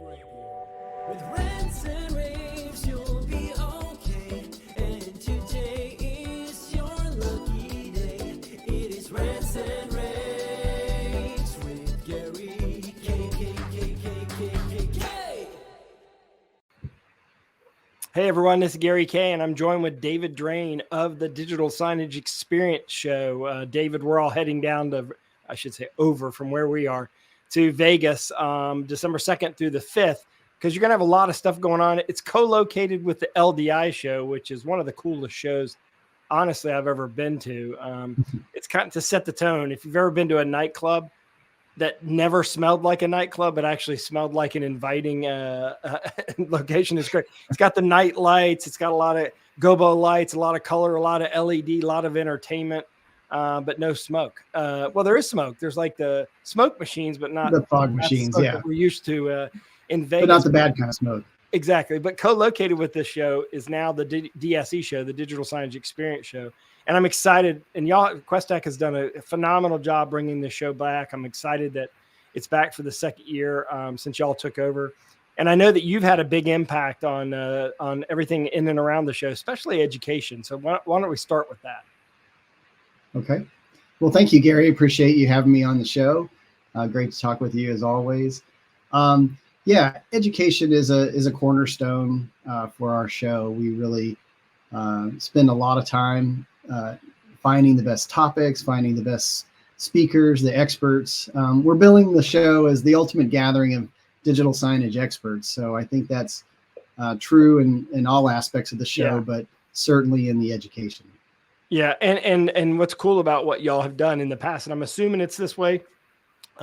With rants and raves, you'll be okay. And today is your lucky day. It is rants and raves with Gary K. Hey everyone, this is Gary K, and I'm joined with David Drain of the Digital Signage Experience show. David, we're all heading down to, I should say, over from where we are to Vegas, December 2nd through the 5th. Because you're going to have a lot of stuff going on. It's co-located with the LDI Show, which is one of the coolest shows, honestly, I've ever been to. It's kind of to set the tone. If you've ever been to a nightclub that never smelled like a nightclub, but actually smelled like an inviting location, is great. It's got the night lights. It's got a lot of gobo lights, a lot of color, a lot of LED, a lot of entertainment, but no smoke. Well, there is smoke. There's like the smoke machines, but not the fog machines. Yeah, that we're used to. In Vegas, but not the bad kind of smoke. Exactly. But co-located with this show is now the DSE show, the Digital Signage Experience show. And I'm excited. And y'all, Questac has done a phenomenal job bringing this show back. I'm excited that it's back for the second year since y'all took over. And I know that you've had a big impact on everything in and around the show, especially education. So why don't we start with that? Okay. Well, thank you, Gary. Appreciate you having me on the show. Great to talk with you as always. Yeah, education is a cornerstone for our show. We really spend a lot of time finding the best topics, finding the best speakers, the experts. We're billing the show as the ultimate gathering of digital signage experts. So I think that's true in all aspects of the show, but certainly in the education. Yeah, and what's cool about what y'all have done in the past, and I'm assuming it's this way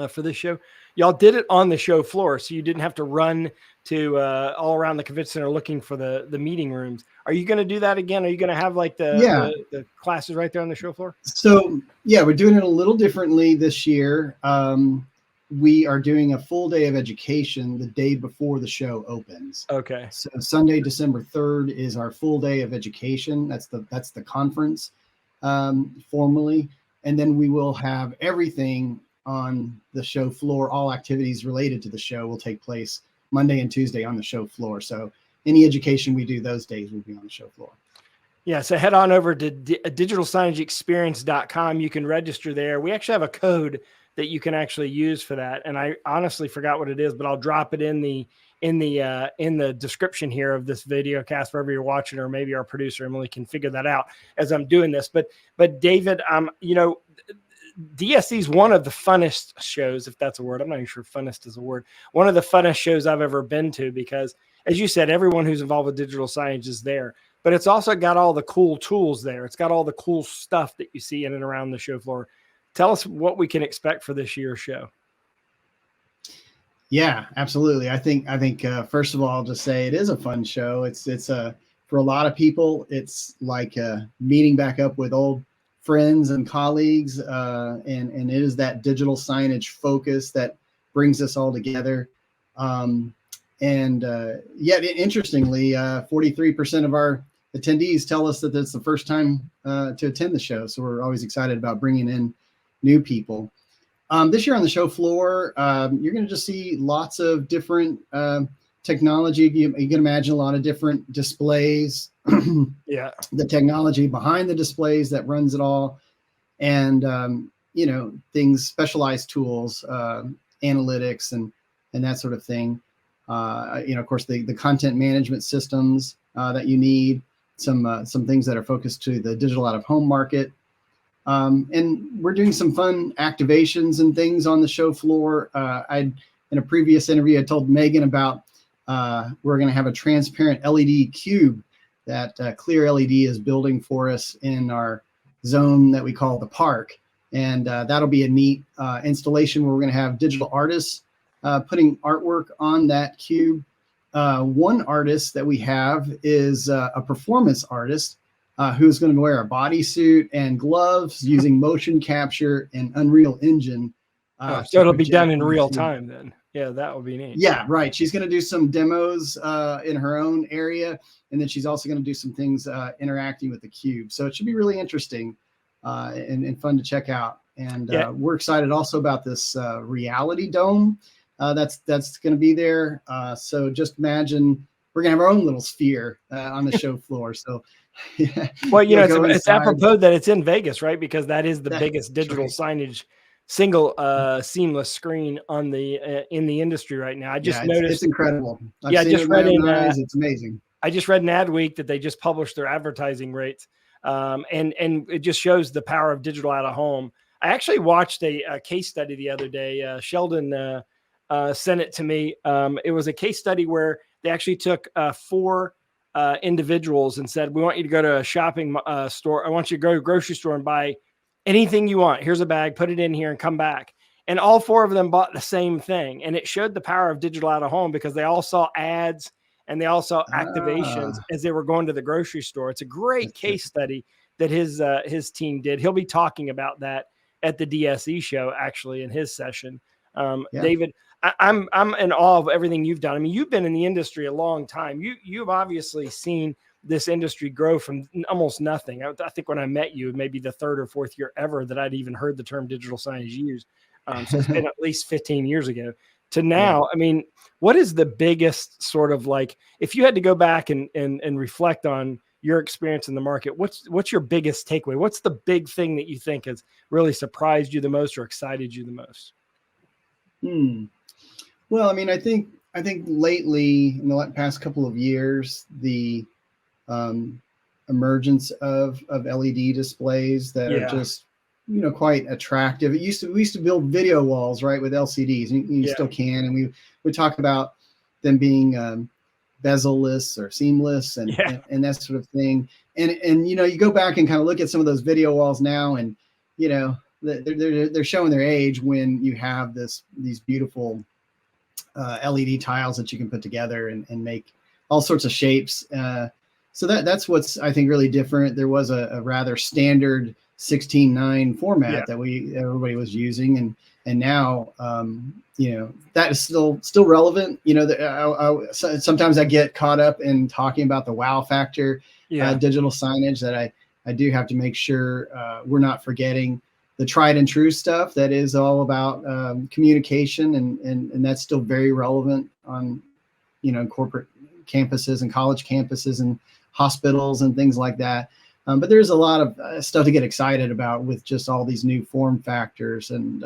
for this show, y'all did it on the show floor, so you didn't have to run to all around the convention center looking for the meeting rooms. Are you going to do that again? Are you going to have like the classes right there on the show floor? So yeah, we're doing it a little differently this year. We are doing a full day of education the day before the show opens. Okay. So Sunday, December 3rd is our full day of education. That's the conference formally, and then we will have everything on the show floor. All activities related to the show will take place Monday and Tuesday on the show floor. So any education we do those days will be on the show floor. Yeah. So head on over to digitalsignageexperience.com. You can register there. We actually have a code that you can actually use for that. And I honestly forgot what it is, but I'll drop it in the description here of this video cast, wherever you're watching, or maybe our producer Emily can figure that out as I'm doing this. But David, DSE is one of the funnest shows, if that's a word. I'm not even sure funnest is a word. One of the funnest shows I've ever been to, because as you said, everyone who's involved with digital signage is there, but it's also got all the cool tools there. It's got all the cool stuff that you see in and around the show floor. Tell us what we can expect for this year's show. Yeah, absolutely. I think first of all, I'll just say it is a fun show. It's for a lot of people, it's like meeting back up with old friends and colleagues, and it is that digital signage focus that brings us all together. Yet interestingly, 43% of our attendees tell us that it's the first time to attend the show. So we're always excited about bringing in new people. This year on the show floor, you're going to just see lots of different technology. You can imagine a lot of different displays. Yeah, the technology behind the displays that runs it all, and things, specialized tools, analytics, and that sort of thing. Of course, the content management systems that you need. Some things that are focused to the digital out of home market. And we're doing some fun activations and things on the show floor. In a previous interview, I told Megan about we're going to have a transparent LED cube that Clear LED is building for us in our zone that we call the park. And that'll be a neat installation where we're going to have digital artists putting artwork on that cube. One artist that we have is a performance artist who's going to wear a bodysuit and gloves using motion capture and Unreal Engine. So it'll be done in real time then. Yeah, that would be neat. Yeah, right. She's going to do some demos in her own area, and then she's also going to do some things interacting with the cube. So it should be really interesting and fun to check out. And we're excited also about this reality dome that's going to be there. So just imagine we're going to have our own little sphere on the show floor. So yeah, Well, you know, go it's inside. apropos that it's in Vegas, right? Because that is the That's biggest digital right. signage single seamless screen on the in the industry right now. I just Yeah, it's noticed. incredible. I've Yeah, I seen it just with my read own in. eyes. It's amazing. I just read in Adweek that they just published their advertising rates, and it just shows the power of digital out of home. I actually watched a case study the other day. Sheldon sent it to me. It was a case study where they actually took 4 individuals and said, "We want you to go to a shopping store. I want you to go to a grocery store and buy anything you want. Here's a bag. Put it in here and come back." And all 4 of them bought the same thing, and it showed the power of digital out of home because they all saw ads and they all saw activations Ah, as they were going to the grocery store. It's a great that's true. case study that his team did. He'll be talking about that at the DSE show, actually, in his session. Yeah. David, I'm in awe of everything you've done. I mean, you've been in the industry a long time. You've obviously seen this industry grow from almost nothing. I think when I met you, maybe the 3rd or 4th year ever that I'd even heard the term digital signage used. So it's been at least 15 years ago to now. I mean, what is the biggest sort of like, if you had to go back and reflect on your experience in the market, what's your biggest takeaway? What's the big thing that you think has really surprised you the most or excited you the most? Well, I mean, I think lately in the past couple of years, the emergence of LED displays that are just, quite attractive. We used to build video walls, right, with LCDs, and you still can. And we would talk about them being bezel-less or seamless and that sort of thing. And you go back and kind of look at some of those video walls now, and they're showing their age when you have these beautiful LED tiles that you can put together and make all sorts of shapes. So that's what's, I think, really different. There was a rather standard 16:9 format that everybody was using, and now that is still relevant. Sometimes I get caught up in talking about the wow factor digital signage that I do have to make sure we're not forgetting the tried and true stuff that is all about communication, and that's still very relevant on corporate campuses and college campuses and hospitals and things like that. But there's a lot of stuff to get excited about with just all these new form factors and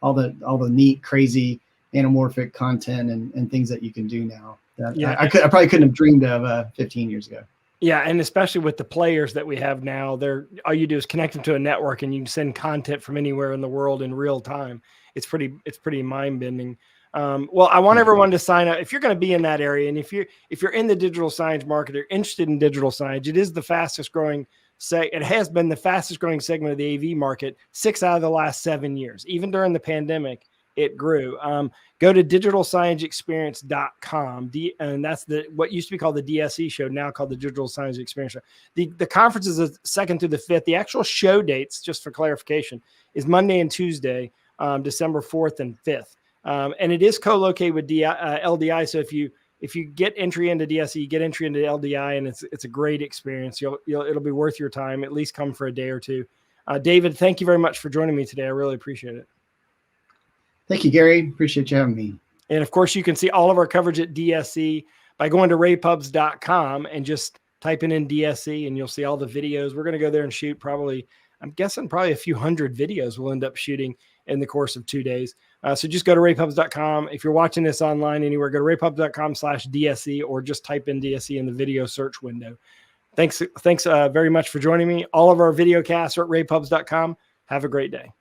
all the neat, crazy anamorphic content and things that you can do now that I probably couldn't have dreamed of 15 years ago. Yeah, and especially with the players that we have now, all you do is connect them to a network, and you can send content from anywhere in the world in real time. It's pretty mind bending. Well, I want everyone to sign up if you're going to be in that area, and if you're in the digital signage market or interested in digital signage. It is the fastest growing. It has been the fastest growing segment of the AV market 6 out of the last 7 years. Even during the pandemic, it grew. Go to digitalsignageexperience.com. And that's what used to be called the DSE show, now called the Digital Signage Experience show. The conference is the 2nd through the 5th. The actual show dates, just for clarification, is Monday and Tuesday, December 4th and 5th. And it is co-located with LDI. So if you get entry into DSE, you get entry into LDI, and it's a great experience. It'll be worth your time. At least come for a day or two. David, thank you very much for joining me today. I really appreciate it. Thank you, Gary. Appreciate you having me. And of course, you can see all of our coverage at DSE by going to raypubs.com and just typing in DSE, and you'll see all the videos. We're going to go there and shoot I'm guessing probably a few hundred videos we'll end up shooting in the course of 2 days. So just go to raypubs.com. If you're watching this online anywhere, go to raypubs.com/DSE or just type in DSE in the video search window. Thanks very much for joining me. All of our videocasts are at raypubs.com. Have a great day.